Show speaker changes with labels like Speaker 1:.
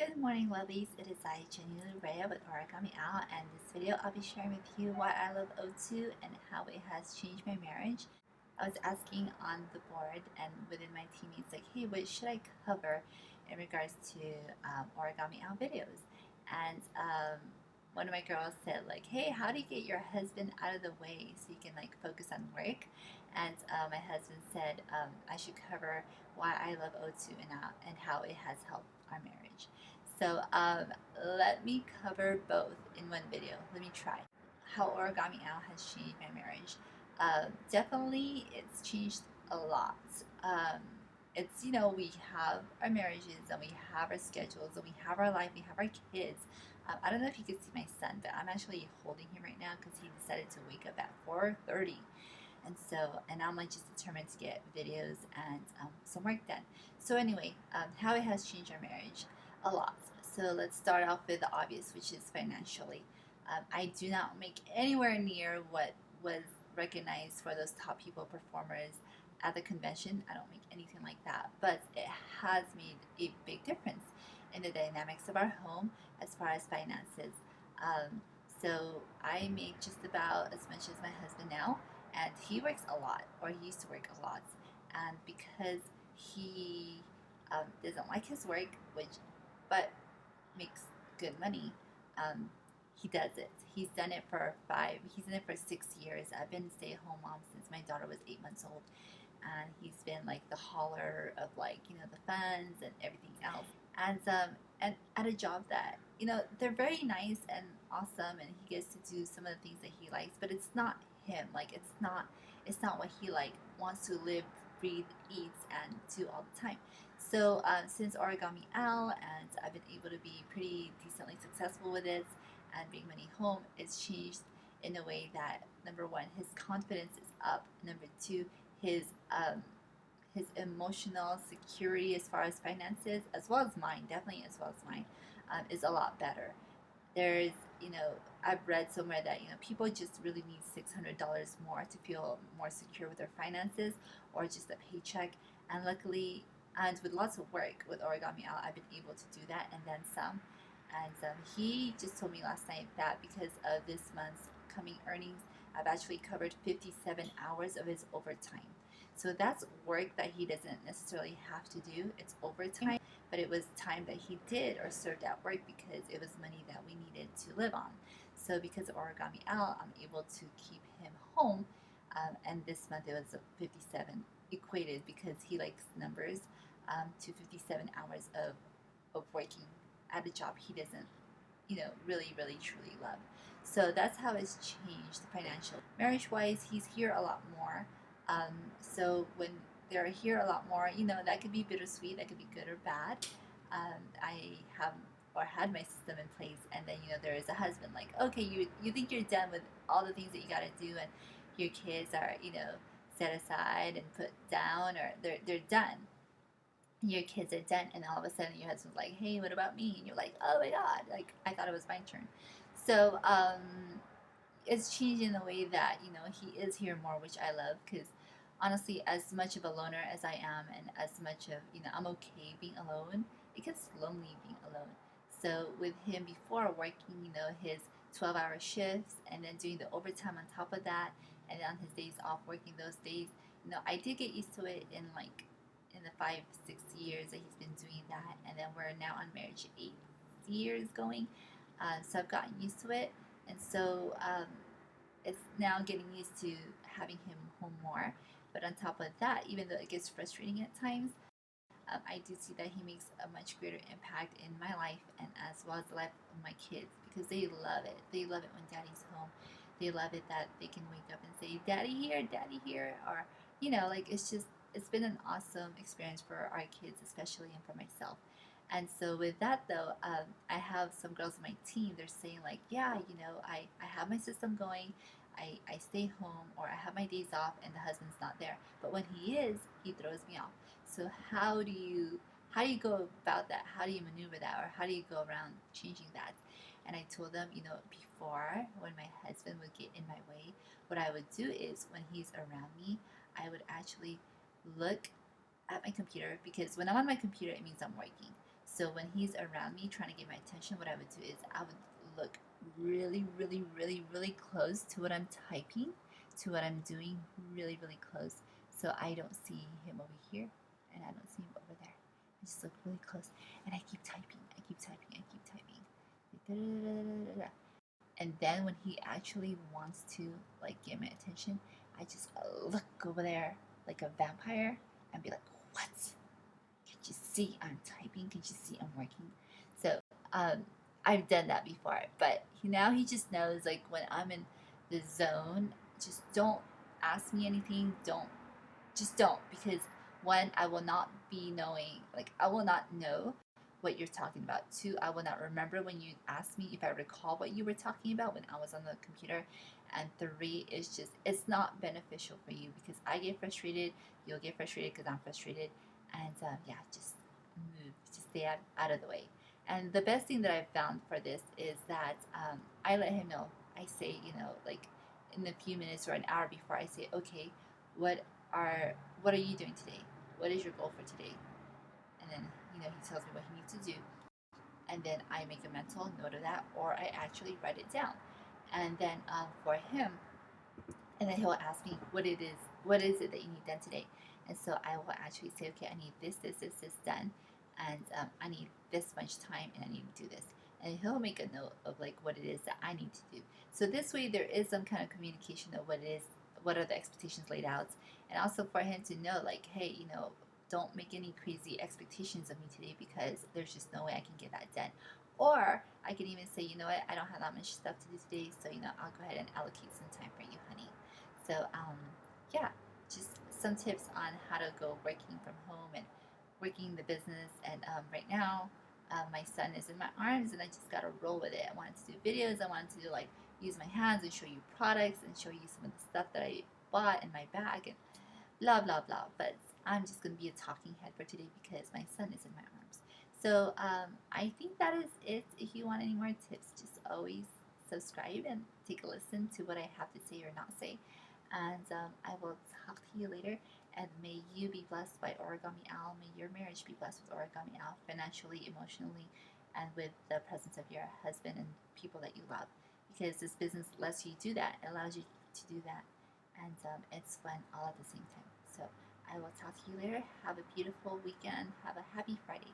Speaker 1: Good morning, lovies. It is I, Genuinely Rhea with Origami Owl, and this video I'll be sharing with you why I love O2 and how it has changed my marriage. I was asking on the board and within my teammates, like, hey, what should I cover in regards to Origami Owl videos? And one of my girls said, like, hey, how do you get your husband out of the way so you can like focus on work? And my husband said I should cover why I love O2 and how it has helped our marriage. So let me cover both in one video. Let me try. How Origami Owl has changed my marriage. Definitely, it's changed a lot. It's, we have our marriages and we have our schedules and we have our life, we have our kids. I don't know if you can see my son, but I'm actually holding him right now because he decided to wake up at 4:30. And I'm like just determined to get videos and some work done. So anyway, how it has changed our marriage, a lot. So let's start off with the obvious, which is financially. I do not make anywhere near what was recognized for those top people performers at the convention. I don't make anything like that, but it has made a big difference in the dynamics of our home as far as finances. So I make just about as much as my husband now, and he works a lot, or he used to work a lot, and because he doesn't like his work, but makes good money, he does it. He's done it for 6 years. I've been a stay-at-home mom since my daughter was 8 months old, and he's been like the hauler of the funds and everything else, and at a job that they're very nice and awesome, and he gets to do some of the things that he likes, but it's not him. Like it's not what he like wants to live, breathe, eat, and do all the time. So since Origami Owl, and I've been able to be pretty decently successful with it and bring money home, it's changed in a way that, number one, his confidence is up. Number two, his emotional security as far as finances, as well as mine, definitely as well as mine, is a lot better. There's, I've read somewhere that, people just really need $600 more to feel more secure with their finances, or just a paycheck. And luckily, and with lots of work with Origami Owl, I've been able to do that and then some. And he just told me last night that because of this month's coming earnings, I've actually covered 57 hours of his overtime. So that's work that he doesn't necessarily have to do. It's overtime, but it was time that he did or served at work because it was money that we needed to live on. So because of Origami Owl, I'm able to keep him home. And this month it was 57 equated, because he likes numbers, to 57 hours of working at a job he doesn't, really, really, truly love. So that's how it's changed financially. Marriage-wise, he's here a lot more. So when they're here a lot more, that could be bittersweet, that could be good or bad. I have or had my system in place, and then there is a husband, like, okay, you think you're done with all the things that you got to do, and your kids are set aside and put down, or they're done. Your kids are done, and all of a sudden your husband's like, hey, what about me? And you're like, oh my god, like I thought it was my turn. So it's changed in the way that he is here more, which I love, because honestly, as much of a loner as I am, and as much of I'm okay being alone, it gets lonely being alone. So with him before working, his 12-hour shifts, and then doing the overtime on top of that, and then on his days off working those days, I did get used to it in the 5-6 years that he's been doing that, and then we're now on marriage 8 years going. So I've gotten used to it, and so it's now getting used to having him home more. But on top of that, even though it gets frustrating at times, I do see that he makes a much greater impact in my life, and as well as the life of my kids, because they love it. They love it when daddy's home. They love it that they can wake up and say, daddy here, or like it's been an awesome experience for our kids, especially, and for myself. And so with that though, I have some girls on my team, they're saying like, yeah, I have my system going, I stay home, or I have my days off and the husband's not there. But when he is, he throws me off. So how do you go about that? How do you maneuver that? Or how do you go around changing that? And I told them, before, when my husband would get in my way, what I would do is when he's around me, I would actually look at my computer, because when I'm on my computer, it means I'm working. So when he's around me trying to get my attention, what I would do is I would look really, really, really, really close to what I'm typing, to what I'm doing, really, really close. So I don't see him over here and I don't see him over there. I just look really close and I keep typing, I keep typing, I keep typing. And then when he actually wants to like get my attention, I just look over there like a vampire and be like, what? Can't you see I'm typing? Can't you see I'm working? So I've done that before, but now he just knows like when I'm in the zone, just don't ask me anything. Don't, because one, I will not be knowing, like I will not know what you're talking about. Two, I will not remember when you asked me if I recall what you were talking about when I was on the computer. And three is just, it's not beneficial for you because I get frustrated, you'll get frustrated because I'm frustrated. And yeah, just move, just stay out of the way. And the best thing that I've found for this is that I let him know. I say, like in a few minutes or an hour before, I say, okay, what are what are you doing today? What is your goal for today? And then he tells me what he needs to do, and then I make a mental note of that, or I actually write it down. And then for him, and then he'll ask me what is it that you need done today, and so I will actually say, okay, I need this done, and I need this much time, and I need to do this, and he'll make a note of like what it is that I need to do. So this way, there is some kind of communication of what it is, what are the expectations laid out, and also for him to know like, hey, don't make any crazy expectations of me today because there's just no way I can get that done. Or I can even say, you know what, I don't have that much stuff to do today, so I'll go ahead and allocate some time for you, honey. So yeah, just some tips on how to go working from home and working the business. And right now, my son is in my arms, and I just gotta roll with it. I wanted to do videos. I wanted to like use my hands and show you products and show you some of the stuff that I bought in my bag and blah blah blah. But I'm just gonna be a talking head for today because my son is in my arms. So I think that is it. If you want any more tips, just always subscribe and take a listen to what I have to say or not say. And I will talk to you later. And may you be blessed by Origami Owl. May your marriage be blessed with Origami Owl, financially, emotionally, and with the presence of your husband and people that you love. Because this business lets you do that. It allows you to do that. And it's fun all at the same time. So I will talk to you later. Have a beautiful weekend. Have a happy Friday.